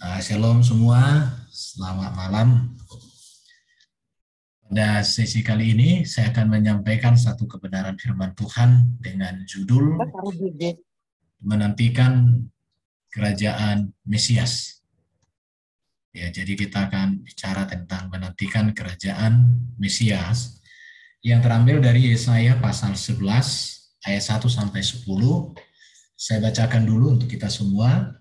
Shalom semua, selamat malam. Pada sesi kali ini, saya akan menyampaikan satu kebenaran firman Tuhan dengan judul Menantikan Kerajaan Mesias. Ya, jadi kita akan bicara tentang menantikan kerajaan Mesias yang terambil dari Yesaya pasal 11 ayat 1 sampai 10. Saya bacakan dulu untuk kita semua.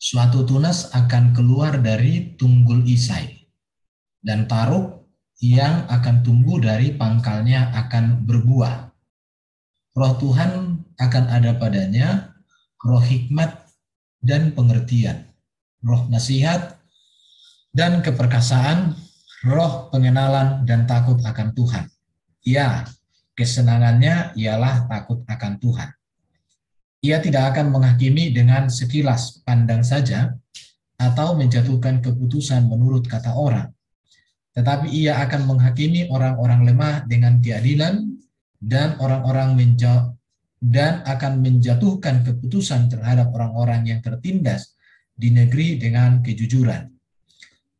Suatu tunas akan keluar dari tunggul Isai, dan taruk yang akan tumbuh dari pangkalnya akan berbuah. Roh Tuhan akan ada padanya, roh hikmat dan pengertian, roh nasihat dan keperkasaan, roh pengenalan dan takut akan Tuhan. Ya, kesenangannya ialah takut akan Tuhan. Ia tidak akan menghakimi dengan sekilas pandang saja atau menjatuhkan keputusan menurut kata orang, tetapi ia akan menghakimi orang-orang lemah dengan keadilan dan akan menjatuhkan keputusan terhadap orang-orang yang tertindas di negeri dengan kejujuran.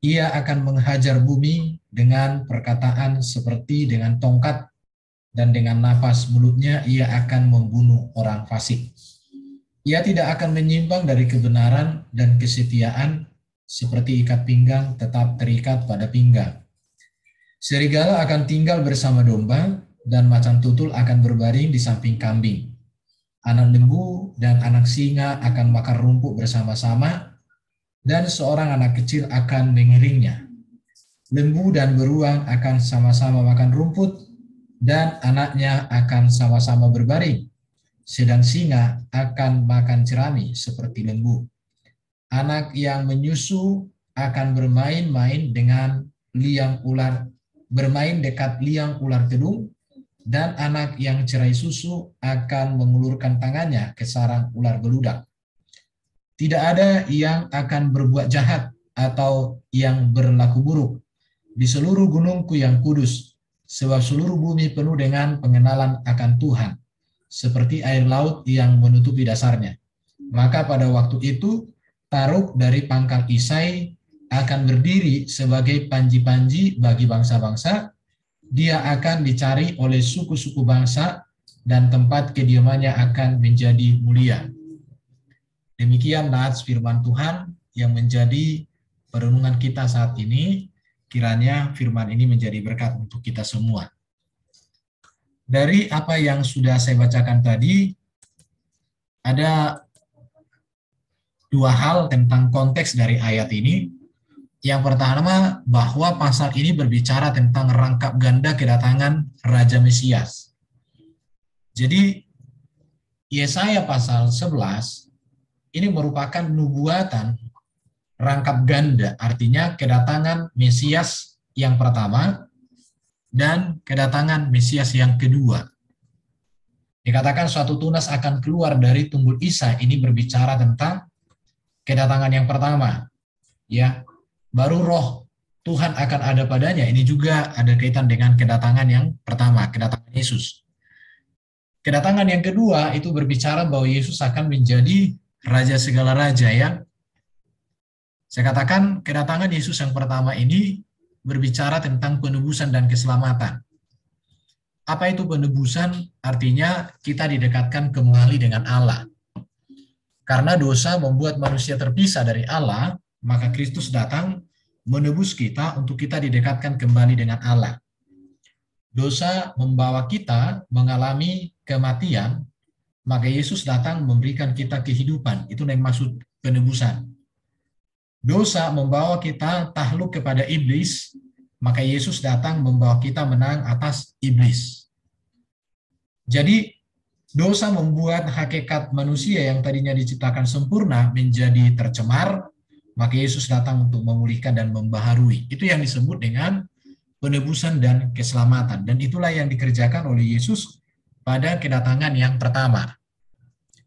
Ia akan menghajar bumi dengan perkataan seperti dengan tongkat, dan dengan nafas mulutnya ia akan membunuh orang fasik. Ia tidak akan menyimpang dari kebenaran dan kesetiaan, seperti ikat pinggang tetap terikat pada pinggang. Serigala akan tinggal bersama domba, dan macan tutul akan berbaring di samping kambing. Anak lembu dan anak singa akan makan rumput bersama-sama, dan seorang anak kecil akan mengiringnya. Lembu dan beruang akan sama-sama makan rumput, dan anaknya akan sama-sama berbaring. Sedang singa akan makan jerami seperti lembu. Anak yang menyusu akan bermain-main dengan liang ular, bermain dekat liang ular kedung, dan anak yang cerai susu akan mengulurkan tangannya ke sarang ular beludak. Tidak ada yang akan berbuat jahat atau yang berlaku buruk di seluruh gunungku yang kudus, sebab seluruh bumi penuh dengan pengenalan akan Tuhan, seperti air laut yang menutupi dasarnya. Maka pada waktu itu, taruk dari pangkal Isai akan berdiri sebagai panji-panji bagi bangsa-bangsa. Dia akan dicari oleh suku-suku bangsa, dan tempat kediamannya akan menjadi mulia. Demikian nats firman Tuhan yang menjadi perenungan kita saat ini. Kiranya firman ini menjadi berkat untuk kita semua. Dari apa yang sudah saya bacakan tadi, ada dua hal tentang konteks dari ayat ini. Yang pertama, bahwa pasal ini berbicara tentang rangkap ganda kedatangan Raja Mesias. Jadi, Yesaya pasal 11 ini merupakan nubuatan rangkap ganda, artinya kedatangan Mesias yang pertama dan kedatangan Mesias yang kedua. Dikatakan suatu tunas akan keluar dari tunggul Isai, ini berbicara tentang kedatangan yang pertama. Ya, baru roh Tuhan akan ada padanya, ini juga ada kaitan dengan kedatangan yang pertama, kedatangan Yesus. Kedatangan yang kedua itu berbicara bahwa Yesus akan menjadi Raja segala raja, ya. Saya katakan kedatangan Yesus yang pertama ini berbicara tentang penebusan dan keselamatan. Apa itu penebusan? Artinya kita didekatkan kembali dengan Allah. Karena dosa membuat manusia terpisah dari Allah, maka Kristus datang menebus kita untuk kita didekatkan kembali dengan Allah. Dosa membawa kita mengalami kematian, maka Yesus datang memberikan kita kehidupan. Itu yang maksud penebusan. Dosa membawa kita takluk kepada iblis, maka Yesus datang membawa kita menang atas iblis. Jadi, dosa membuat hakikat manusia yang tadinya diciptakan sempurna menjadi tercemar, maka Yesus datang untuk memulihkan dan membaharui. Itu yang disebut dengan penebusan dan keselamatan. Dan itulah yang dikerjakan oleh Yesus pada kedatangan yang pertama.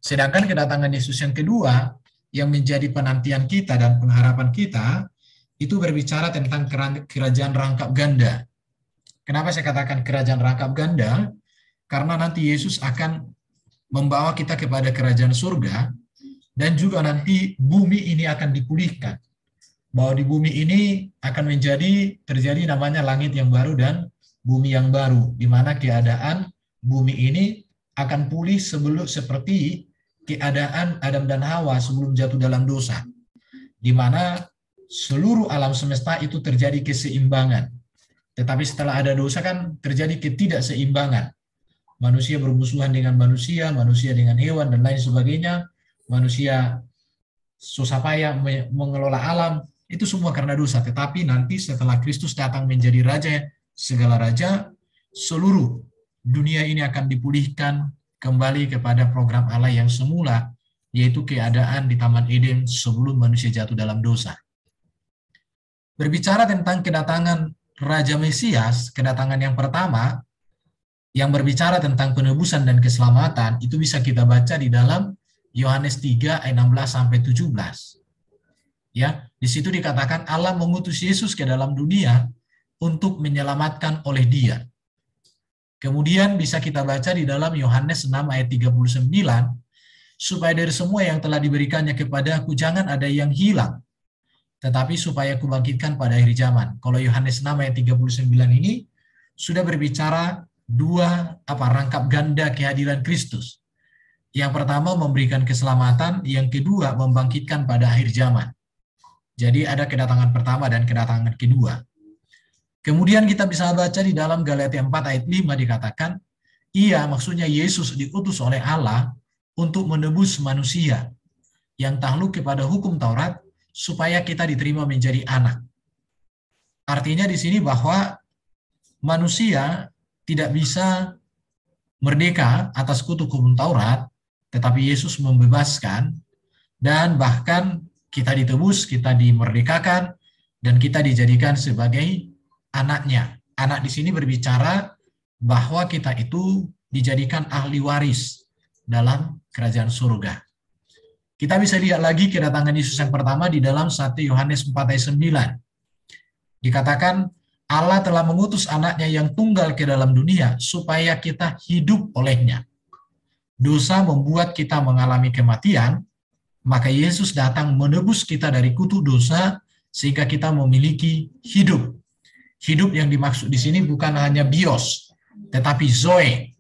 Sedangkan kedatangan Yesus yang kedua, yang menjadi penantian kita dan pengharapan kita, itu berbicara tentang kerajaan rangkap ganda. Kenapa saya katakan kerajaan rangkap ganda? Karena nanti Yesus akan membawa kita kepada kerajaan surga, dan juga nanti bumi ini akan dipulihkan. Bahwa di bumi ini akan terjadi namanya langit yang baru dan bumi yang baru, di mana keadaan bumi ini akan pulih seperti keadaan Adam dan Hawa sebelum jatuh dalam dosa, di mana seluruh alam semesta itu terjadi keseimbangan. Tetapi setelah ada dosa kan terjadi ketidakseimbangan. Manusia bermusuhan dengan manusia, manusia dengan hewan, dan lain sebagainya. Manusia susah payah mengelola alam, itu semua karena dosa. Tetapi nanti setelah Kristus datang menjadi Raja segala raja, seluruh dunia ini akan dipulihkan kembali kepada program Allah yang semula, yaitu keadaan di Taman Eden sebelum manusia jatuh dalam dosa. Berbicara tentang kedatangan Raja Mesias, kedatangan yang pertama, yang berbicara tentang penebusan dan keselamatan, itu bisa kita baca di dalam Yohanes 3 ayat 16-17. Ya, di situ dikatakan Allah mengutus Yesus ke dalam dunia untuk menyelamatkan oleh Dia. Kemudian bisa kita baca di dalam Yohanes 6 ayat 39, supaya dari semua yang telah diberikannya kepadaku jangan ada yang hilang, tetapi supaya kubangkitkan pada akhir zaman. Kalau Yohanes 6 ayat 39 ini sudah berbicara dua rangkap ganda kehadiran Kristus. Yang pertama memberikan keselamatan, yang kedua membangkitkan pada akhir zaman. Jadi ada kedatangan pertama dan kedatangan kedua. Kemudian kita bisa baca di dalam Galatia 4 ayat 5 dikatakan, maksudnya Yesus diutus oleh Allah untuk menebus manusia yang takluk kepada hukum Taurat supaya kita diterima menjadi anak. Artinya di sini bahwa manusia tidak bisa merdeka atas kutuk hukum Taurat, tetapi Yesus membebaskan, dan bahkan kita ditebus, kita dimerdekakan, dan kita dijadikan sebagai anaknya. Anak di sini berbicara bahwa kita itu dijadikan ahli waris dalam kerajaan surga. Kita bisa lihat lagi kedatangan Yesus yang pertama di dalam 1 Yohanes 4 ayat 9. Dikatakan, Allah telah mengutus anaknya yang tunggal ke dalam dunia supaya kita hidup olehnya. Dosa membuat kita mengalami kematian, maka Yesus datang menebus kita dari kutuk dosa sehingga kita memiliki hidup. Hidup yang dimaksud di sini bukan hanya bios, tetapi zoe.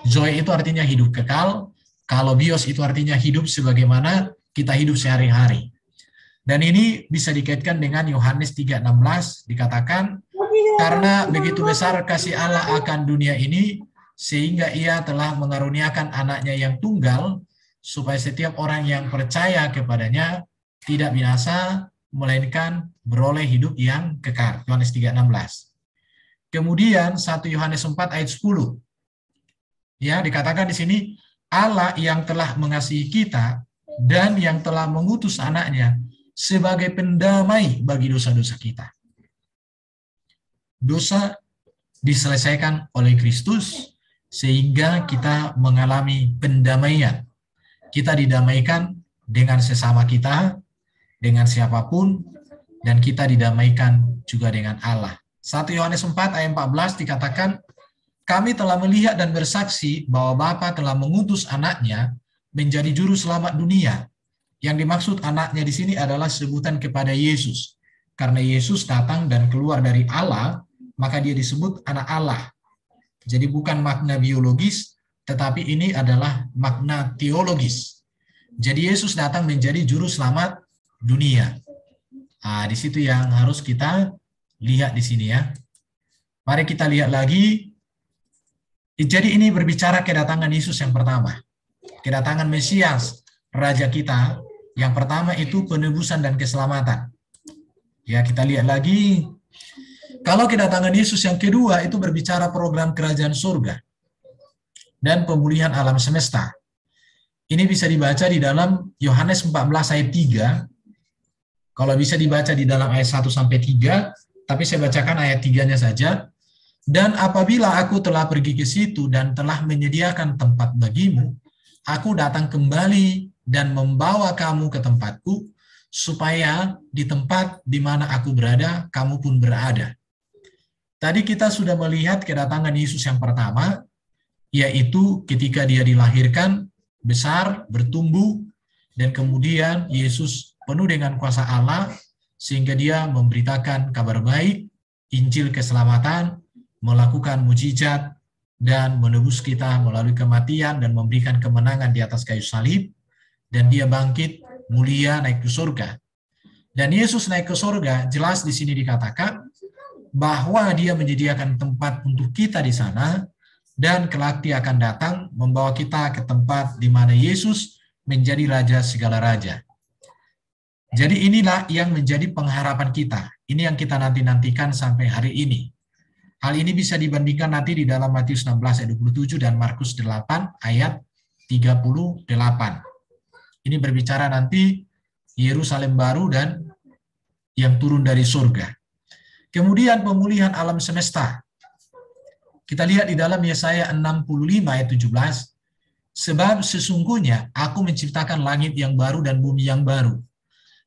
Zoe itu artinya hidup kekal, kalau bios itu artinya hidup sebagaimana kita hidup sehari-hari. Dan ini bisa dikaitkan dengan Yohanes 3:16, dikatakan, karena begitu besar kasih Allah akan dunia ini, sehingga Ia telah mengaruniakan anaknya yang tunggal, supaya setiap orang yang percaya kepadanya tidak binasa, melainkan beroleh hidup yang kekal. Yohanes 3:16. Kemudian 1 Yohanes 4 ayat 10. Ya, dikatakan di sini, Allah yang telah mengasihi kita dan yang telah mengutus anaknya sebagai pendamai bagi dosa-dosa kita. Dosa diselesaikan oleh Kristus sehingga kita mengalami pendamaian. Kita didamaikan dengan sesama kita, dengan siapapun, dan kita didamaikan juga dengan Allah. 1 Yohanes 4 ayat 14 dikatakan, kami telah melihat dan bersaksi bahwa Bapa telah mengutus anaknya menjadi juru selamat dunia. Yang dimaksud anaknya di sini adalah sebutan kepada Yesus. Karena Yesus datang dan keluar dari Allah, maka dia disebut anak Allah. Jadi bukan makna biologis, tetapi ini adalah makna teologis. Jadi Yesus datang menjadi juru selamat dunia. Nah, di situ yang harus kita lihat di sini ya. Mari kita lihat lagi. Jadi ini berbicara kedatangan Yesus yang pertama. Kedatangan Mesias, Raja kita. Yang pertama itu penebusan dan keselamatan. Ya, kita lihat lagi. Kalau kedatangan Yesus yang kedua itu berbicara program kerajaan surga dan pemulihan alam semesta. Ini bisa dibaca di dalam Yohanes 14 ayat 3. Kalau bisa dibaca di dalam ayat 1 sampai 3, tapi saya bacakan ayat 3-nya saja. Dan apabila aku telah pergi ke situ dan telah menyediakan tempat bagimu, aku datang kembali dan membawa kamu ke tempatku, supaya di tempat di mana aku berada, kamu pun berada. Tadi kita sudah melihat kedatangan Yesus yang pertama, yaitu ketika dia dilahirkan, besar, bertumbuh, Dan kemudian Yesus penuh dengan kuasa Allah, sehingga dia memberitakan kabar baik, Injil keselamatan, melakukan mujizat, dan menebus kita melalui kematian dan memberikan kemenangan di atas kayu salib, dan dia bangkit mulia naik ke surga. Dan Yesus naik ke surga, jelas di sini dikatakan bahwa dia menyediakan tempat untuk kita di sana, dan kelak dia akan datang membawa kita ke tempat di mana Yesus menjadi Raja segala raja. Jadi inilah yang menjadi pengharapan kita. Ini yang kita nanti-nantikan sampai hari ini. Hal ini bisa dibandingkan nanti di dalam Matius 16 ayat 27 dan Markus 8 ayat 38. Ini berbicara nanti Yerusalem baru dan yang turun dari surga. Kemudian pemulihan alam semesta. Kita lihat di dalam Yesaya 65 ayat 17. Sebab sesungguhnya aku menciptakan langit yang baru dan bumi yang baru.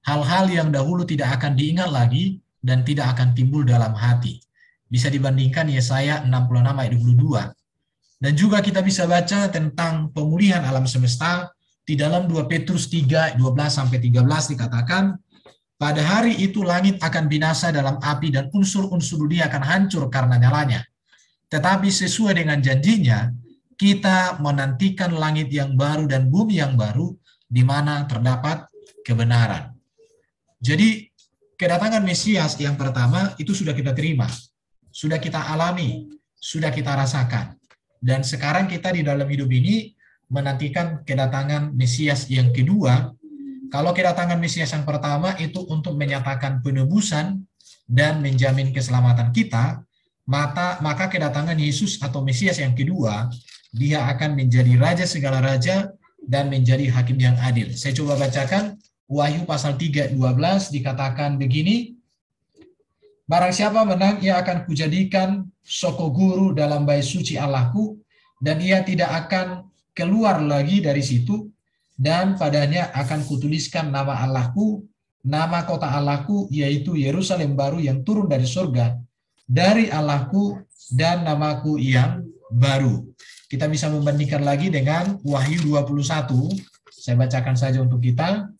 Hal-hal yang dahulu tidak akan diingat lagi dan tidak akan timbul dalam hati. Bisa dibandingkan Yesaya 66 ayat 22. Dan juga kita bisa baca tentang pemulihan alam semesta di dalam 2 Petrus 3 12 sampai 13 dikatakan, pada hari itu langit akan binasa dalam api dan unsur-unsur dunia akan hancur karena nyalanya. Tetapi sesuai dengan janjinya, kita menantikan langit yang baru dan bumi yang baru di mana terdapat kebenaran. Jadi kedatangan Mesias yang pertama itu sudah kita terima, sudah kita alami, sudah kita rasakan. Dan sekarang kita di dalam hidup ini menantikan kedatangan Mesias yang kedua. Kalau kedatangan Mesias yang pertama itu untuk menyatakan penebusan dan menjamin keselamatan kita, maka kedatangan Yesus atau Mesias yang kedua, dia akan menjadi Raja segala raja dan menjadi Hakim yang adil. Saya coba bacakan Wahyu pasal 3, 12 dikatakan begini, barang siapa menang, ia akan kujadikan soko guru dalam bait suci Allahku, dan ia tidak akan keluar lagi dari situ, dan padanya akan kutuliskan nama Allahku, nama kota Allahku, yaitu Yerusalem baru yang turun dari surga, dari Allahku, dan namaku yang baru. Kita bisa membandingkan lagi dengan Wahyu 21, saya bacakan saja untuk kita.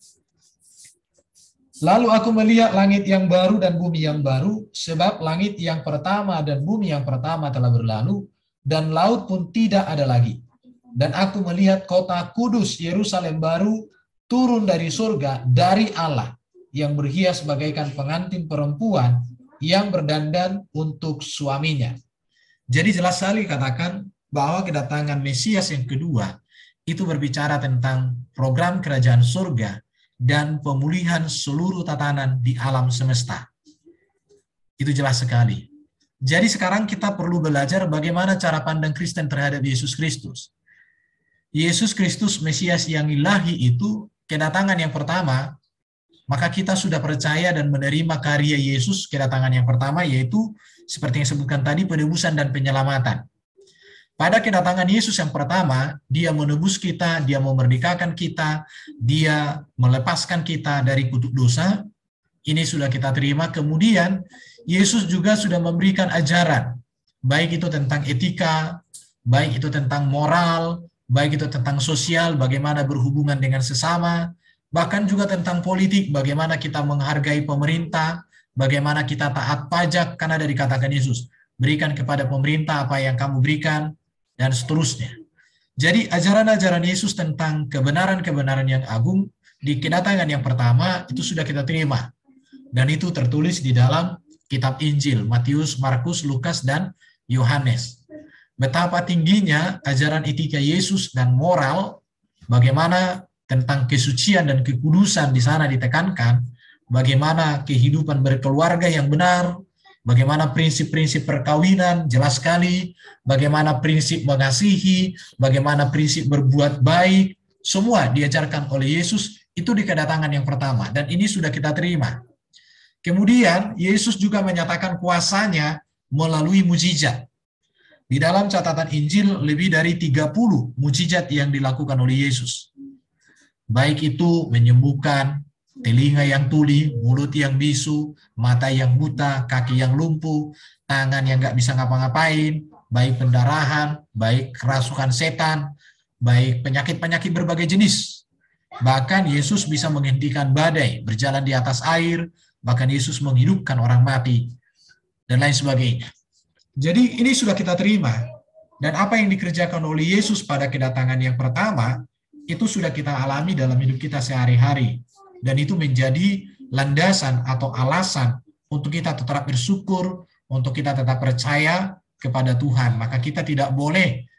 Lalu aku melihat langit yang baru dan bumi yang baru, sebab langit yang pertama dan bumi yang pertama telah berlalu, dan laut pun tidak ada lagi. Dan aku melihat kota kudus Yerusalem baru turun dari surga dari Allah, yang berhias bagaikan pengantin perempuan yang berdandan untuk suaminya. Jadi jelas sekali katakan bahwa kedatangan Mesias yang kedua itu berbicara tentang program kerajaan surga dan pemulihan seluruh tatanan di alam semesta. Itu jelas sekali. Jadi sekarang kita perlu belajar bagaimana cara pandang Kristen terhadap Yesus Kristus. Yesus Kristus Mesias yang ilahi itu kedatangan yang pertama, maka kita sudah percaya dan menerima karya Yesus kedatangan yang pertama, yaitu seperti yang disebutkan tadi, penebusan dan penyelamatan. Pada kedatangan Yesus yang pertama, dia menebus kita, dia memerdekakan kita, dia melepaskan kita dari kutuk dosa. Ini sudah kita terima. Kemudian, Yesus juga sudah memberikan ajaran, baik itu tentang etika, baik itu tentang moral, baik itu tentang sosial, bagaimana berhubungan dengan sesama, bahkan juga tentang politik, bagaimana kita menghargai pemerintah, bagaimana kita taat pajak, karena ada dikatakan Yesus, berikan kepada pemerintah apa yang kamu berikan, dan seterusnya. Jadi ajaran-ajaran Yesus tentang kebenaran-kebenaran yang agung di kedatangan yang pertama itu sudah kita terima. Dan itu tertulis di dalam kitab Injil, Matius, Markus, Lukas, dan Yohanes. Betapa tingginya ajaran etika Yesus dan moral, bagaimana tentang kesucian dan kekudusan di sana ditekankan, bagaimana kehidupan berkeluarga yang benar, bagaimana prinsip-prinsip perkawinan, jelas sekali, bagaimana prinsip mengasihi, bagaimana prinsip berbuat baik, semua diajarkan oleh Yesus, itu di kedatangan yang pertama, dan ini sudah kita terima. Kemudian, Yesus juga menyatakan kuasanya melalui mujizat. Di dalam catatan Injil, lebih dari 30 mujizat yang dilakukan oleh Yesus. Baik itu menyembuhkan, telinga yang tuli, mulut yang bisu, mata yang buta, kaki yang lumpuh, tangan yang nggak bisa ngapa-ngapain, baik pendarahan, baik kerasukan setan, baik penyakit-penyakit berbagai jenis. Bahkan Yesus bisa menghentikan badai, berjalan di atas air, bahkan Yesus menghidupkan orang mati, dan lain sebagainya. Jadi ini sudah kita terima. Dan apa yang dikerjakan oleh Yesus pada kedatangan yang pertama, itu sudah kita alami dalam hidup kita sehari-hari. Dan itu menjadi landasan atau alasan untuk kita tetap bersyukur, untuk kita tetap percaya kepada Tuhan. Maka kita tidak boleh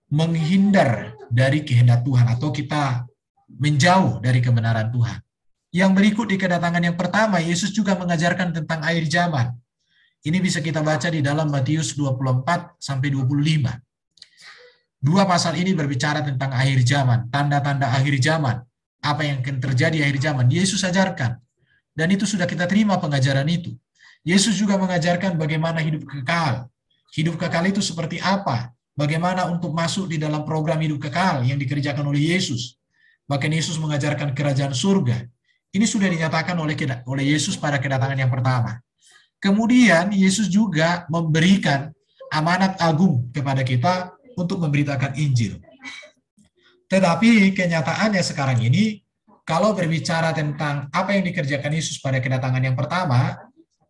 menghindar dari kehendak Tuhan atau kita menjauh dari kebenaran Tuhan. Yang berikut di kedatangan yang pertama, Yesus juga mengajarkan tentang akhir zaman. Ini bisa kita baca di dalam Matius 24 sampai 25. Dua pasal ini berbicara tentang akhir zaman, tanda-tanda akhir zaman, apa yang akan terjadi akhir zaman. Yesus ajarkan, dan itu sudah kita terima pengajaran itu. Yesus juga mengajarkan bagaimana hidup kekal. Hidup kekal itu seperti apa? Bagaimana untuk masuk di dalam program hidup kekal yang dikerjakan oleh Yesus. Bahkan Yesus mengajarkan kerajaan surga. Ini sudah dinyatakan oleh Yesus pada kedatangan yang pertama. Kemudian Yesus juga memberikan amanat agung kepada kita untuk memberitakan Injil. Tetapi kenyataannya sekarang ini, kalau berbicara tentang apa yang dikerjakan Yesus pada kedatangan yang pertama,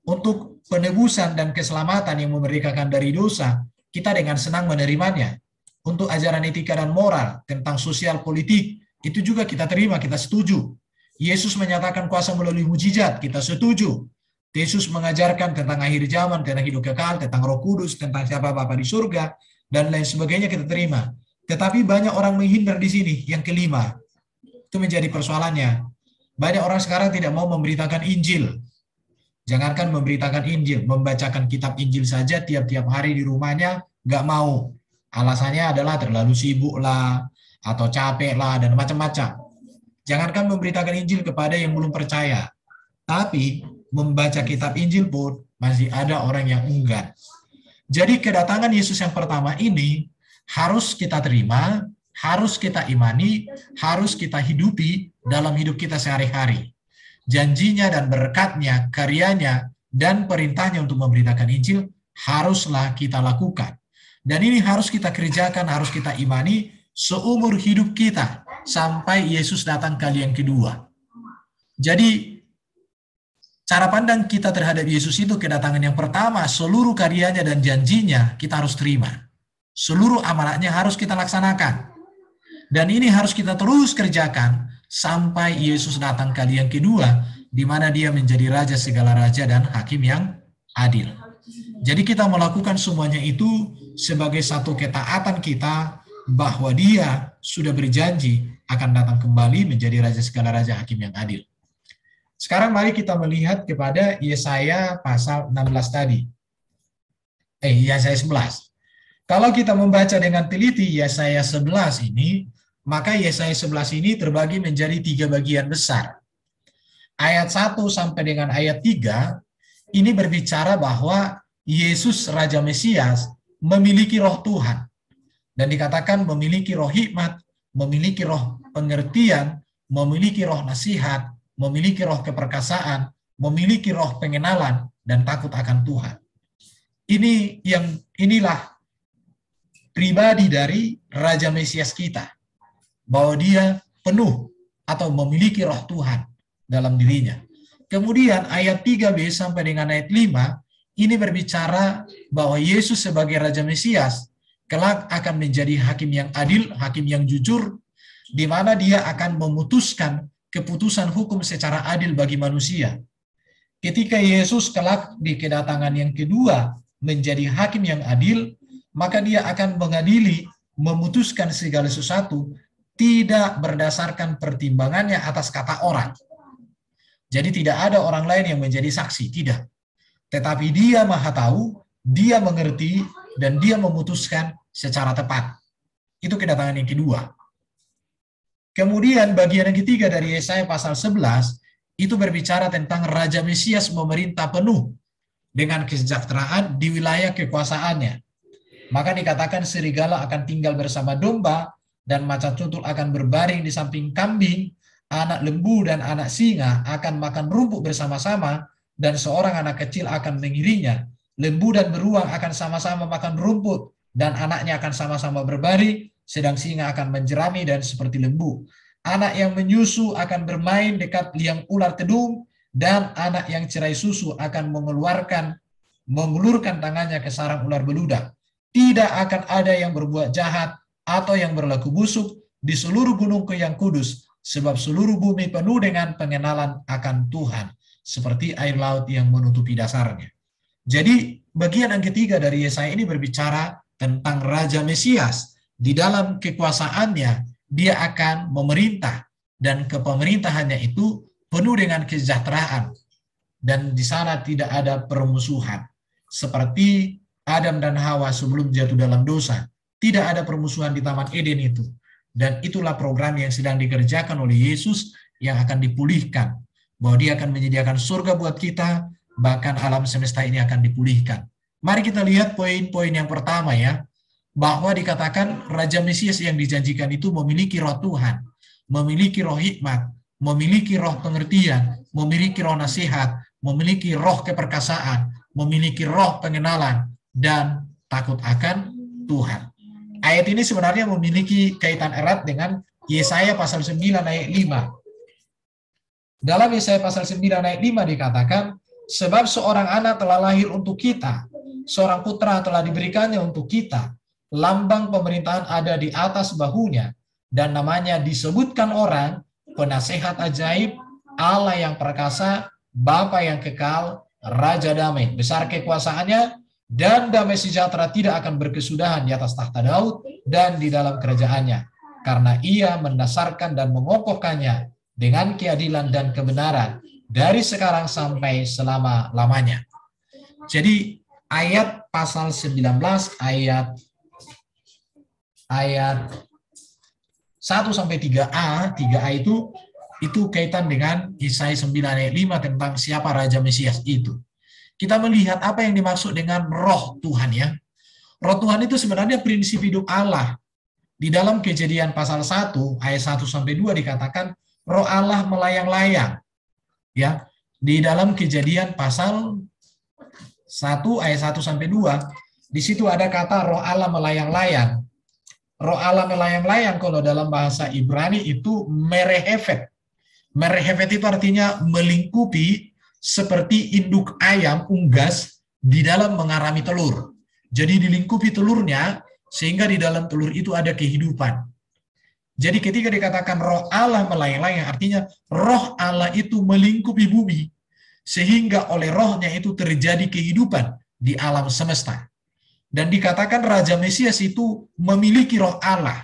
untuk penebusan dan keselamatan yang memerdekakan dari dosa, kita dengan senang menerimanya. Untuk ajaran etika dan moral, tentang sosial politik, itu juga kita terima, kita setuju. Yesus menyatakan kuasa melalui mujizat, kita setuju. Yesus mengajarkan tentang akhir zaman, tentang hidup kekal, tentang Roh Kudus, tentang siapa Bapa di surga, dan lain sebagainya kita terima. Tetapi banyak orang menghindar di sini. Yang kelima, itu menjadi persoalannya. Banyak orang sekarang tidak mau memberitakan Injil. Jangankan memberitakan Injil, membacakan kitab Injil saja tiap-tiap hari di rumahnya, nggak mau. Alasannya adalah terlalu sibuk lah, atau capek lah, dan macam-macam. Jangankan memberitakan Injil kepada yang belum percaya. Tapi membaca kitab Injil pun masih ada orang yang enggan. Jadi kedatangan Yesus yang pertama ini harus kita terima, harus kita imani, harus kita hidupi dalam hidup kita sehari-hari. Janjinya dan berkatnya, karyanya, dan perintahnya untuk memberitakan Injil haruslah kita lakukan. Dan ini harus kita kerjakan, harus kita imani seumur hidup kita sampai Yesus datang kali yang kedua. Jadi cara pandang kita terhadap Yesus itu kedatangan yang pertama, seluruh karyanya dan janjinya kita harus terima. Seluruh amanatnya harus kita laksanakan. Dan ini harus kita terus kerjakan sampai Yesus datang kali yang kedua, di mana dia menjadi Raja segala raja dan Hakim yang adil. Jadi kita melakukan semuanya itu sebagai satu ketaatan kita bahwa dia sudah berjanji akan datang kembali menjadi Raja segala raja, Hakim yang adil. Sekarang mari kita melihat kepada Yesaya pasal 16 tadi. Yesaya 11. Kalau kita membaca dengan teliti Yesaya 11 ini, maka Yesaya 11 ini terbagi menjadi 3 bagian besar. Ayat 1 sampai dengan ayat 3, ini berbicara bahwa Yesus Raja Mesias memiliki roh Tuhan. Dan dikatakan memiliki roh hikmat, memiliki roh pengertian, memiliki roh nasihat, memiliki roh keperkasaan, memiliki roh pengenalan, dan takut akan Tuhan. Inilah pribadi dari Raja Mesias kita, bahwa dia penuh atau memiliki roh Tuhan dalam dirinya. Kemudian ayat 3b sampai dengan ayat 5, ini berbicara bahwa Yesus sebagai Raja Mesias kelak akan menjadi Hakim yang adil, Hakim yang jujur, di mana dia akan memutuskan keputusan hukum secara adil bagi manusia. Ketika Yesus kelak di kedatangan yang kedua menjadi Hakim yang adil, maka dia akan mengadili, memutuskan segala sesuatu tidak berdasarkan pertimbangannya atas kata orang. Jadi tidak ada orang lain yang menjadi saksi, tidak. Tetapi dia maha tahu, dia mengerti, dan dia memutuskan secara tepat. Itu kedatangan yang kedua. Kemudian bagian yang ketiga dari Yesaya pasal 11, itu berbicara tentang Raja Mesias memerintah penuh dengan kesejahteraan di wilayah kekuasaannya. Maka dikatakan serigala akan tinggal bersama domba, dan macan tutul akan berbaring di samping kambing, anak lembu dan anak singa akan makan rumput bersama-sama, dan seorang anak kecil akan mengiringnya. Lembu dan beruang akan sama-sama makan rumput, dan anaknya akan sama-sama berbaring, sedang singa akan menjerami dan seperti lembu. Anak yang menyusu akan bermain dekat liang ular tedung, dan anak yang cerai susu akan mengulurkan tangannya ke sarang ular beludak. Tidak akan ada yang berbuat jahat atau yang berlaku busuk di seluruh gunungku yang kudus, sebab seluruh bumi penuh dengan pengenalan akan Tuhan, seperti air laut yang menutupi dasarnya. Jadi bagian yang ketiga dari Yesaya ini berbicara tentang Raja Mesias. Di dalam kekuasaannya, dia akan memerintah, dan kepemerintahannya itu penuh dengan kesejahteraan. Dan di sana tidak ada permusuhan. Seperti Adam dan Hawa sebelum jatuh dalam dosa. Tidak ada permusuhan di Taman Eden itu. Dan itulah program yang sedang dikerjakan oleh Yesus yang akan dipulihkan. Bahwa dia akan menyediakan surga buat kita, bahkan alam semesta ini akan dipulihkan. Mari kita lihat poin-poin yang pertama ya. Bahwa dikatakan Raja Mesias yang dijanjikan itu memiliki roh Tuhan, memiliki roh hikmat, memiliki roh pengertian, memiliki roh nasihat, memiliki roh keperkasaan, memiliki roh pengenalan, dan takut akan Tuhan. Ayat ini sebenarnya memiliki kaitan erat dengan Yesaya pasal 9 ayat 5. Dalam Yesaya pasal 9 ayat 5 dikatakan, sebab seorang anak telah lahir untuk kita, seorang putra telah diberikannya untuk kita, lambang pemerintahan ada di atas bahunya, dan namanya disebutkan orang, penasehat ajaib, Allah yang perkasa, Bapa yang kekal, Raja damai. Besar kekuasaannya, dan damai sejahtera tidak akan berkesudahan di atas tahta Daud dan di dalam kerajaannya. Karena ia mendasarkan dan mengokohkannya dengan keadilan dan kebenaran dari sekarang sampai selama-lamanya. Jadi ayat pasal 19 ayat 1 sampai 3a, 3a itu kaitan dengan Yesaya 9 ayat 5 tentang siapa Raja Mesias itu. Kita melihat apa yang dimaksud dengan roh Tuhan ya. Roh Tuhan itu sebenarnya prinsip hidup Allah. Di dalam Kejadian pasal 1 ayat 1 sampai 2 dikatakan roh Allah melayang-layang. Ya. Di dalam Kejadian pasal 1 ayat 1 sampai 2 di situ ada kata roh Allah melayang-layang. Roh Allah melayang-layang kalau dalam bahasa Ibrani itu merehefet. Merehefet itu artinya melingkupi seperti induk ayam unggas di dalam mengarami telur. Jadi dilingkupi telurnya sehingga di dalam telur itu ada kehidupan. Jadi ketika dikatakan roh Allah melayang-layang artinya roh Allah itu melingkupi bumi sehingga oleh rohnya itu terjadi kehidupan di alam semesta. Dan dikatakan Raja Mesias itu memiliki roh Allah.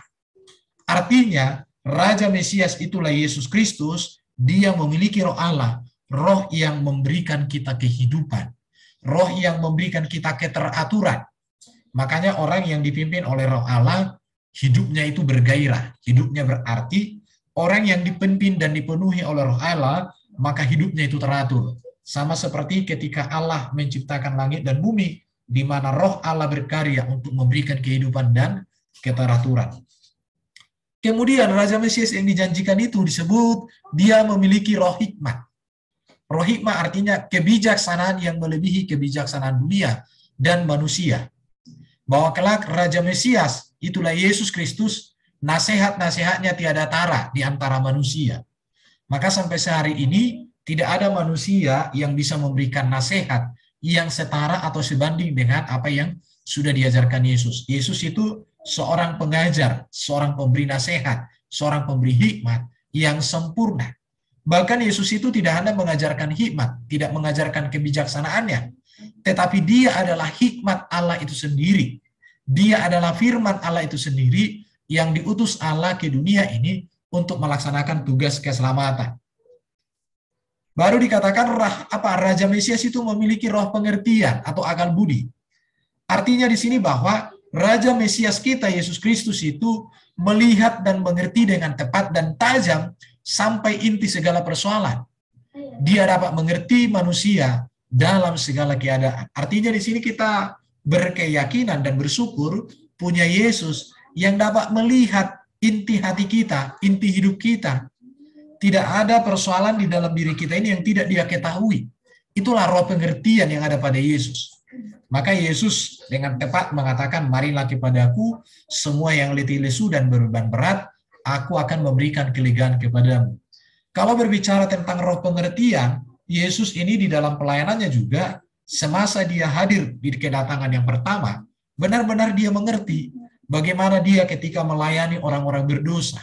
Artinya, Raja Mesias itulah Yesus Kristus, dia memiliki roh Allah, roh yang memberikan kita kehidupan, roh yang memberikan kita keteraturan. Makanya orang yang dipimpin oleh roh Allah, hidupnya itu bergairah, hidupnya berarti, orang yang dipimpin dan dipenuhi oleh roh Allah, maka hidupnya itu teratur. Sama seperti ketika Allah menciptakan langit dan bumi, di mana roh Allah berkarya untuk memberikan kehidupan dan keteraturan. Kemudian Raja Mesias yang dijanjikan itu disebut dia memiliki roh hikmat. Roh hikmat artinya kebijaksanaan yang melebihi kebijaksanaan dunia dan manusia. Bahwa kelak Raja Mesias, itulah Yesus Kristus, nasihat-nasihatnya tiada tara di antara manusia. Maka sampai sehari ini tidak ada manusia yang bisa memberikan nasihat yang setara atau sebanding dengan apa yang sudah diajarkan Yesus. Yesus itu seorang pengajar, seorang pemberi nasihat, seorang pemberi hikmat yang sempurna. Bahkan Yesus itu tidak hanya mengajarkan hikmat, tidak mengajarkan kebijaksanaannya, tetapi dia adalah hikmat Allah itu sendiri. Dia adalah firman Allah itu sendiri yang diutus Allah ke dunia ini untuk melaksanakan tugas keselamatan. Baru dikatakan Raja Mesias itu memiliki roh pengertian atau akal budi. Artinya di sini bahwa Raja Mesias kita Yesus Kristus itu melihat dan mengerti dengan tepat dan tajam sampai inti segala persoalan. Dia dapat mengerti manusia dalam segala keadaan. Artinya di sini kita berkeyakinan dan bersyukur punya Yesus yang dapat melihat inti hati kita, inti hidup kita. Tidak ada persoalan di dalam diri kita ini yang tidak dia ketahui. Itulah roh pengertian yang ada pada Yesus. Maka Yesus dengan tepat mengatakan, marilah kepadaku semua yang letih lesu dan berbeban berat, Aku akan memberikan kelegaan kepadamu. Kalau berbicara tentang roh pengertian, Yesus ini di dalam pelayanannya juga, semasa dia hadir di kedatangan yang pertama, benar-benar dia mengerti bagaimana dia ketika melayani orang-orang berdosa,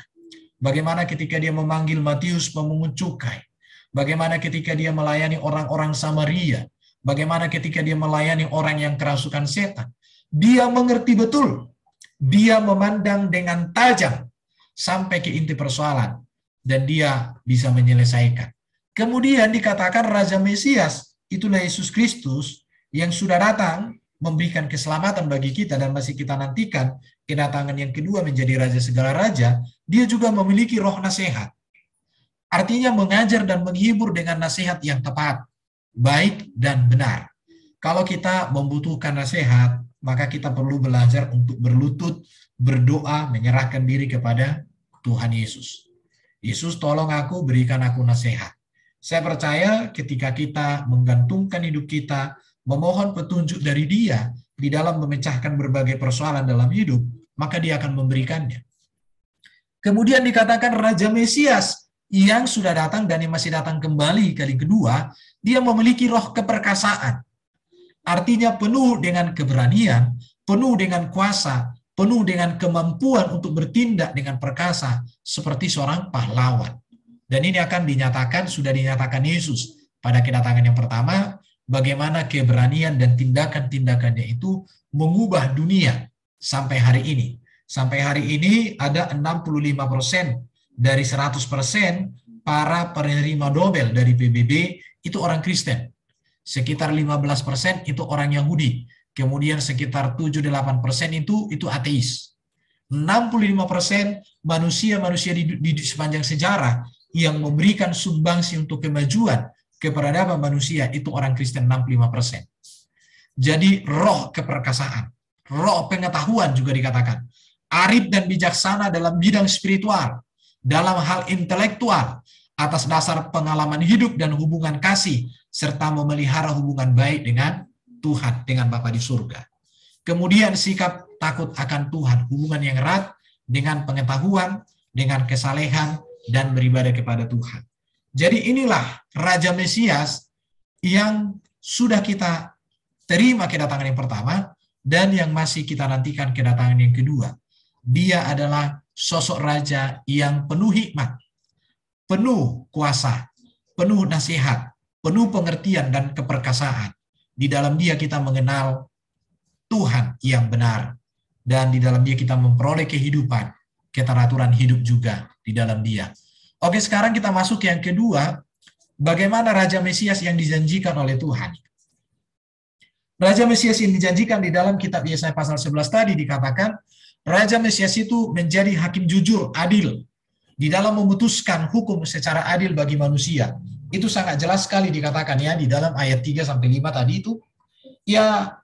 bagaimana ketika dia memanggil Matius pemungut cukai, bagaimana ketika dia melayani orang-orang Samaria, bagaimana ketika dia melayani orang yang kerasukan setan. Dia mengerti betul, dia memandang dengan tajam sampai ke inti persoalan, dan dia bisa menyelesaikan. Kemudian dikatakan Raja Mesias, itulah Yesus Kristus yang sudah datang memberikan keselamatan bagi kita dan masih kita nantikan kedatangan yang kedua menjadi Raja segala Raja. Dia juga memiliki roh nasihat. Artinya mengajar dan menghibur dengan nasihat yang tepat, baik dan benar. Kalau kita membutuhkan nasihat, maka kita perlu belajar untuk berlutut, berdoa, menyerahkan diri kepada Tuhan Yesus. Yesus, tolong aku, berikan aku nasihat. Saya percaya ketika kita menggantungkan hidup kita, memohon petunjuk dari Dia di dalam memecahkan berbagai persoalan dalam hidup, maka Dia akan memberikannya. Kemudian dikatakan Raja Mesias yang sudah datang dan yang masih datang kembali kali kedua, dia memiliki roh keperkasaan. Artinya penuh dengan keberanian, penuh dengan kuasa, penuh dengan kemampuan untuk bertindak dengan perkasa seperti seorang pahlawan. Dan ini akan dinyatakan, sudah dinyatakan Yesus pada kedatangan yang pertama, bagaimana keberanian dan tindakan-tindakannya itu mengubah dunia sampai hari ini. Sampai hari ini ada 65% dari 100% para penerima Nobel dari PBB itu orang Kristen. Sekitar 15% itu orang Yahudi. Kemudian sekitar 7-8% itu ateis. 65% manusia-manusia di sepanjang sejarah yang memberikan sumbangsi untuk kemajuan keperadaban manusia itu orang Kristen 65%. Jadi roh keperkasaan, roh pengetahuan juga dikatakan. Arif dan bijaksana dalam bidang spiritual, dalam hal intelektual, atas dasar pengalaman hidup dan hubungan kasih, serta memelihara hubungan baik dengan Tuhan, dengan Bapa di surga. Kemudian sikap takut akan Tuhan, hubungan yang erat dengan pengetahuan, dengan kesalehan, dan beribadah kepada Tuhan. Jadi inilah Raja Mesias yang sudah kita terima kedatangan yang pertama, dan yang masih kita nantikan kedatangan yang kedua. Dia adalah sosok Raja yang penuh hikmat, penuh kuasa, penuh nasihat, penuh pengertian dan keperkasaan. Di dalam Dia kita mengenal Tuhan yang benar, dan di dalam Dia kita memperoleh kehidupan, keteraturan hidup juga di dalam Dia. Oke, sekarang kita masuk ke yang kedua, bagaimana Raja Mesias yang dijanjikan oleh Tuhan. Raja Mesias yang dijanjikan di dalam kitab Yesaya pasal 11 tadi dikatakan, Raja Mesias itu menjadi hakim jujur, adil, di dalam memutuskan hukum secara adil bagi manusia. Itu sangat jelas sekali dikatakan ya, di dalam ayat 3-5 tadi itu, ia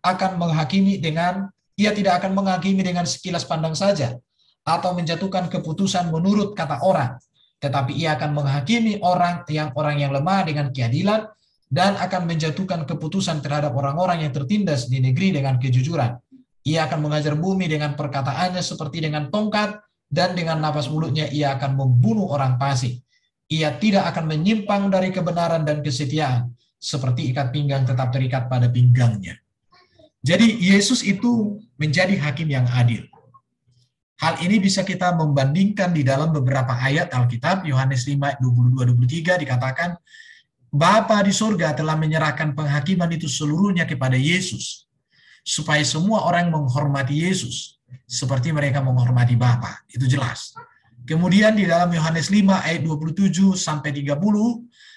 tidak akan menghakimi dengan sekilas pandang saja, atau menjatuhkan keputusan menurut kata orang, tetapi ia akan menghakimi orang yang lemah dengan keadilan, dan akan menjatuhkan keputusan terhadap orang-orang yang tertindas di negeri dengan kejujuran. Ia akan mengajar bumi dengan perkataannya seperti dengan tongkat, dan dengan napas mulutnya ia akan membunuh orang fasik. Ia tidak akan menyimpang dari kebenaran dan kesetiaan, seperti ikat pinggang tetap terikat pada pinggangnya. Jadi Yesus itu menjadi hakim yang adil. Hal ini bisa kita membandingkan di dalam beberapa ayat Alkitab. Yohanes 5, 22-23 dikatakan, Bapa di surga telah menyerahkan penghakiman itu seluruhnya kepada Yesus, supaya semua orang menghormati Yesus seperti mereka menghormati Bapa. Itu jelas. Kemudian di dalam Yohanes 5 ayat 27-30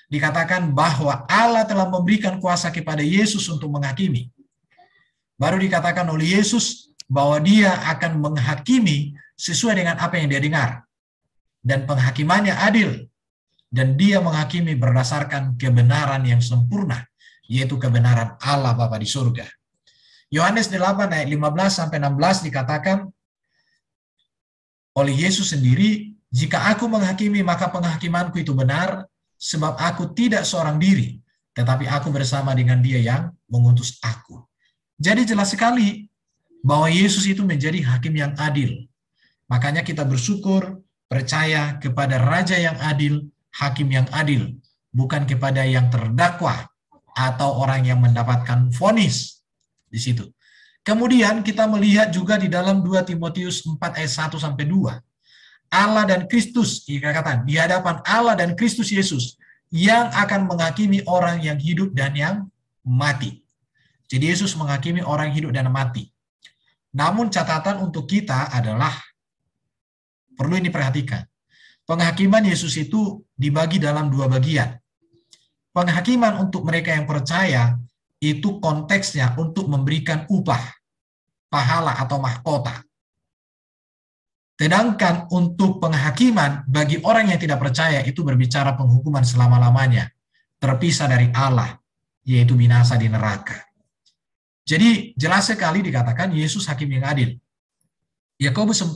dikatakan bahwa Allah telah memberikan kuasa kepada Yesus untuk menghakimi. Baru dikatakan oleh Yesus bahwa Dia akan menghakimi sesuai dengan apa yang Dia dengar. Dan penghakimannya adil. Dan Dia menghakimi berdasarkan kebenaran yang sempurna, yaitu kebenaran Allah Bapa di surga. Yohanes 8 ayat 15-16 dikatakan oleh Yesus sendiri, jika aku menghakimi maka penghakimanku itu benar, sebab aku tidak seorang diri, tetapi aku bersama dengan Dia yang mengutus aku. Jadi jelas sekali bahwa Yesus itu menjadi hakim yang adil. Makanya kita bersyukur percaya kepada raja yang adil, hakim yang adil, bukan kepada yang terdakwa atau orang yang mendapatkan vonis di situ. Kemudian kita melihat juga di dalam 2 Timotius 4 ayat 1 sampai 2. Allah dan Kristus, dikatakan di hadapan Allah dan Kristus Yesus yang akan menghakimi orang yang hidup dan yang mati. Jadi Yesus menghakimi orang hidup dan mati. Namun catatan untuk kita adalah, perlu ini perhatikan, penghakiman Yesus itu dibagi dalam 2 bagian. Penghakiman untuk mereka yang percaya itu konteksnya untuk memberikan upah, pahala atau mahkota. Sedangkan untuk penghakiman bagi orang yang tidak percaya itu berbicara penghukuman selama-lamanya, terpisah dari Allah, yaitu binasa di neraka. Jadi jelas sekali dikatakan Yesus hakim yang adil. Yakobus 4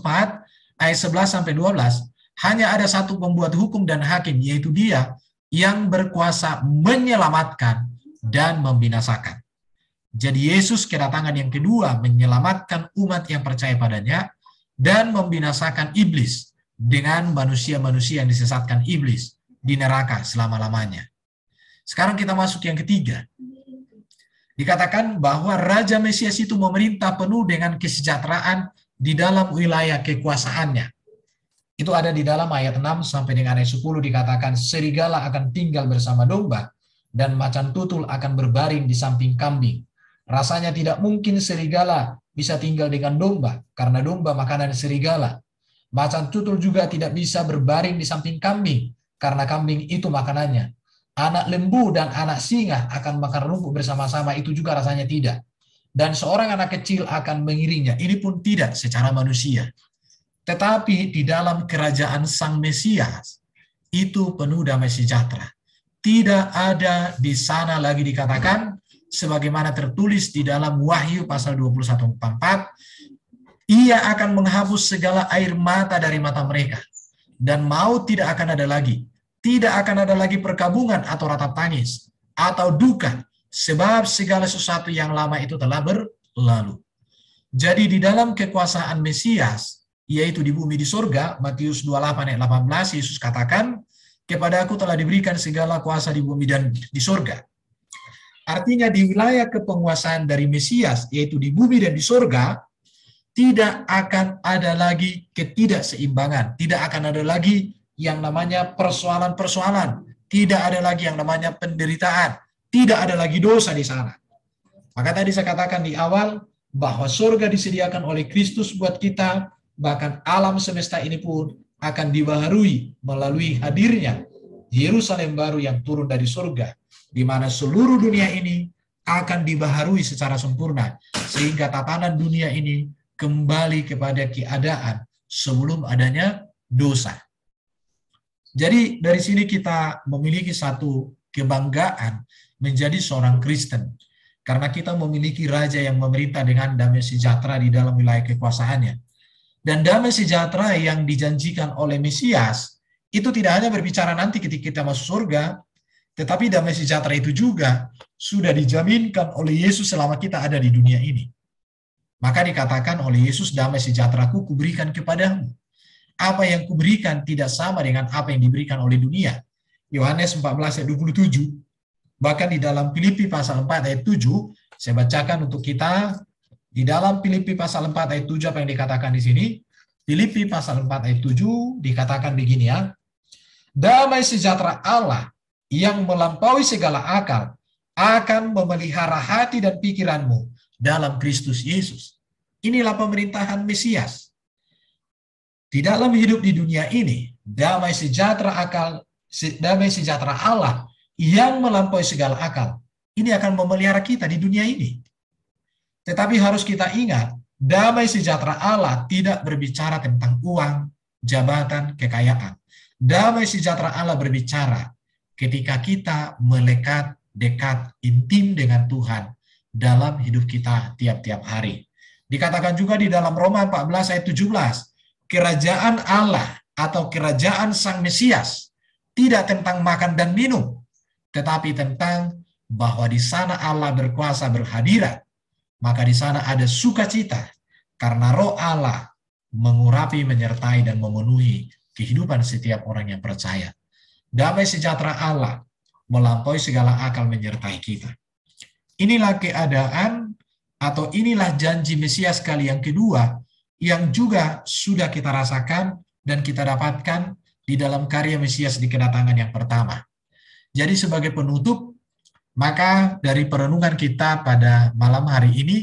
ayat 11 sampai 12, hanya ada satu pembuat hukum dan hakim, yaitu Dia yang berkuasa menyelamatkan dan membinasakan. Jadi Yesus kedatangan yang kedua menyelamatkan umat yang percaya padanya dan membinasakan iblis dengan manusia-manusia yang disesatkan iblis di neraka selama-lamanya. Sekarang kita masuk yang ketiga. Dikatakan bahwa Raja Mesias itu memerintah penuh dengan kesejahteraan di dalam wilayah kekuasaannya. Itu ada di dalam ayat 6 sampai dengan ayat 10 dikatakan, serigala akan tinggal bersama domba dan macan tutul akan berbaring di samping kambing. Rasanya tidak mungkin serigala bisa tinggal dengan domba, karena domba makanan serigala. Macan tutul juga tidak bisa berbaring di samping kambing, karena kambing itu makanannya. Anak lembu dan anak singa akan makan rumput bersama-sama, itu juga rasanya tidak. Dan seorang anak kecil akan mengiringnya, ini pun tidak secara manusia. Tetapi di dalam kerajaan Sang Mesias, itu penuh damai sejahtera. Tidak ada di sana lagi dikatakan, sebagaimana tertulis di dalam Wahyu pasal 21:4, Ia akan menghapus segala air mata dari mata mereka, dan maut tidak akan ada lagi. Tidak akan ada lagi perkabungan atau ratap tangis, atau duka, sebab segala sesuatu yang lama itu telah berlalu. Jadi di dalam kekuasaan Mesias, yaitu di bumi di surga, Matius 28 ayat 18, Yesus katakan, kepada aku telah diberikan segala kuasa di bumi dan di surga. Artinya di wilayah kepenguasaan dari Mesias, yaitu di bumi dan di surga, tidak akan ada lagi ketidakseimbangan, tidak akan ada lagi yang namanya persoalan-persoalan, tidak ada lagi yang namanya penderitaan, tidak ada lagi dosa di sana. Maka tadi saya katakan di awal, bahwa surga disediakan oleh Kristus buat kita, bahkan alam semesta ini pun akan dibaharui melalui hadirnya Yerusalem baru yang turun dari surga, di mana seluruh dunia ini akan dibaharui secara sempurna, sehingga tatanan dunia ini kembali kepada keadaan sebelum adanya dosa. Jadi dari sini kita memiliki satu kebanggaan menjadi seorang Kristen, karena kita memiliki Raja yang memerintah dengan damai sejahtera di dalam wilayah kekuasaannya. Dan damai sejahtera yang dijanjikan oleh Mesias, itu tidak hanya berbicara nanti ketika kita masuk surga, tetapi damai sejahtera itu juga sudah dijaminkan oleh Yesus selama kita ada di dunia ini. Maka dikatakan oleh Yesus, damai sejahteraku kuberikan kepadamu. Apa yang kuberikan tidak sama dengan apa yang diberikan oleh dunia. Yohanes 14 ayat 27. Bahkan di dalam Filipi pasal 4 ayat 7, saya bacakan untuk kita. Di dalam Filipi pasal 4 ayat 7 apa yang dikatakan di sini? Filipi pasal 4 ayat 7 dikatakan begini ya. Damai sejahtera Allah yang melampaui segala akal akan memelihara hati dan pikiranmu dalam Kristus Yesus. Inilah pemerintahan Mesias. Di dalam hidup di dunia ini, damai sejahtera Allah yang melampaui segala akal, ini akan memelihara kita di dunia ini. Tetapi harus kita ingat, damai sejahtera Allah tidak berbicara tentang uang, jabatan, kekayaan. Damai sejahtera Allah berbicara ketika kita melekat, dekat, intim dengan Tuhan dalam hidup kita tiap-tiap hari. Dikatakan juga di dalam Roma 14 ayat 17, kerajaan Allah atau kerajaan Sang Mesias tidak tentang makan dan minum, tetapi tentang bahwa di sana Allah berkuasa berhadirat, maka di sana ada sukacita karena Roh Allah mengurapi, menyertai, dan memenuhi kehidupan setiap orang yang percaya. Damai sejahtera Allah melampaui segala akal menyertai kita. Inilah keadaan atau inilah janji Mesias kali yang kedua yang juga sudah kita rasakan dan kita dapatkan di dalam karya Mesias di kedatangan yang pertama. Jadi sebagai penutup, maka dari perenungan kita pada malam hari ini,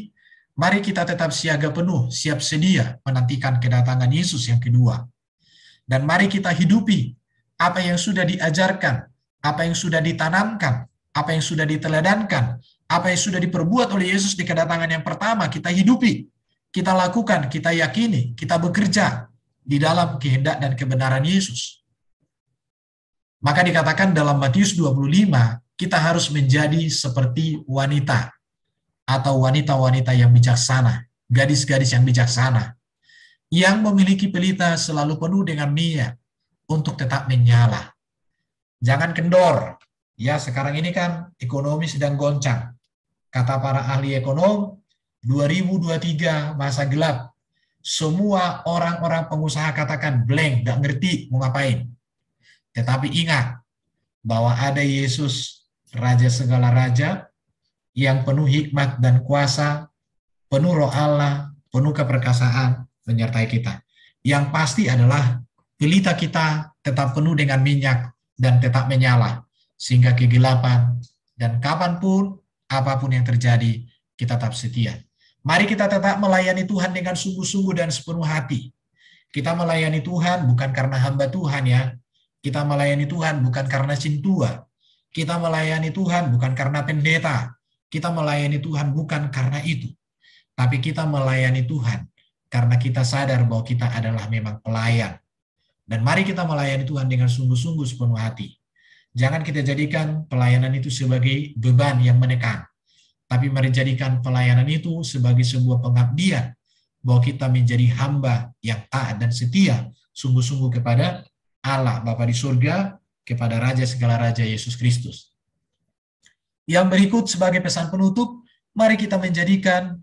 mari kita tetap siaga penuh, siap sedia menantikan kedatangan Yesus yang kedua. Dan mari kita hidupi apa yang sudah diajarkan, apa yang sudah ditanamkan, apa yang sudah diteladankan, apa yang sudah diperbuat oleh Yesus di kedatangan yang pertama, kita hidupi, kita lakukan, kita yakini, kita bekerja di dalam kehendak dan kebenaran Yesus. Maka dikatakan dalam Matius 25, kita harus menjadi seperti wanita atau wanita-wanita yang bijaksana, gadis-gadis yang bijaksana, yang memiliki pelita selalu penuh dengan minyak untuk tetap menyala. Jangan kendor. Ya, sekarang ini kan ekonomi sedang goncang. Kata para ahli ekonom, 2023 masa gelap. Semua orang-orang pengusaha katakan blank, gak ngerti mau ngapain. Tetapi ingat bahwa ada Yesus, Raja segala raja, yang penuh hikmat dan kuasa, penuh roh Allah, penuh keperkasaan menyertai kita. Yang pasti adalah pelita kita tetap penuh dengan minyak dan tetap menyala, sehingga kegelapan dan kapanpun, apapun yang terjadi, kita tetap setia. Mari kita tetap melayani Tuhan dengan sungguh-sungguh dan sepenuh hati. Kita melayani Tuhan bukan karena hamba Tuhan ya. Kita melayani Tuhan bukan karena cintua. Kita melayani Tuhan bukan karena pendeta. Kita melayani Tuhan bukan karena itu. Tapi kita melayani Tuhan karena kita sadar bahwa kita adalah memang pelayan. Dan mari kita melayani Tuhan dengan sungguh-sungguh sepenuh hati. Jangan kita jadikan pelayanan itu sebagai beban yang menekan. Tapi mari jadikan pelayanan itu sebagai sebuah pengabdian. Bahwa kita menjadi hamba yang taat dan setia sungguh-sungguh kepada Allah Bapa di surga, kepada Raja segala Raja Yesus Kristus. Yang berikut sebagai pesan penutup, mari kita menjadikan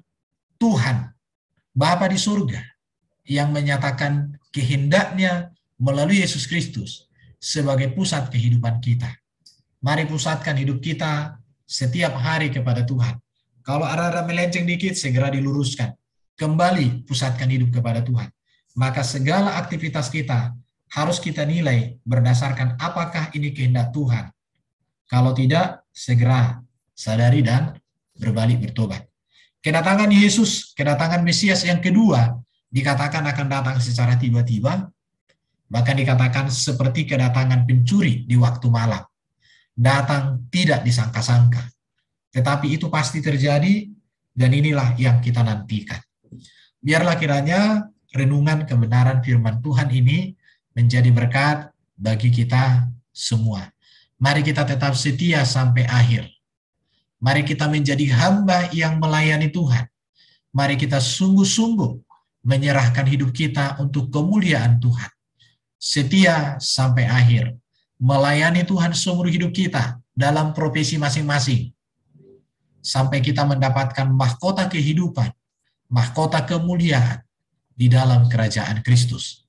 Tuhan, Bapa di surga, yang menyatakan kehendaknya melalui Yesus Kristus sebagai pusat kehidupan kita. Mari pusatkan hidup kita setiap hari kepada Tuhan. Kalau ada melenceng dikit, segera diluruskan. Kembali pusatkan hidup kepada Tuhan. Maka segala aktivitas kita harus kita nilai berdasarkan apakah ini kehendak Tuhan. Kalau tidak, segera sadari dan berbalik bertobat. Kedatangan Yesus, kedatangan Mesias yang kedua, dikatakan akan datang secara tiba-tiba, bahkan dikatakan seperti kedatangan pencuri di waktu malam. Datang tidak disangka-sangka. Tetapi itu pasti terjadi, dan inilah yang kita nantikan. Biarlah kiranya renungan kebenaran firman Tuhan ini menjadi berkat bagi kita semua. Mari kita tetap setia sampai akhir. Mari kita menjadi hamba yang melayani Tuhan. Mari kita sungguh-sungguh menyerahkan hidup kita untuk kemuliaan Tuhan. Setia sampai akhir. Melayani Tuhan seumur hidup kita dalam profesi masing-masing. Sampai kita mendapatkan mahkota kehidupan, mahkota kemuliaan di dalam kerajaan Kristus.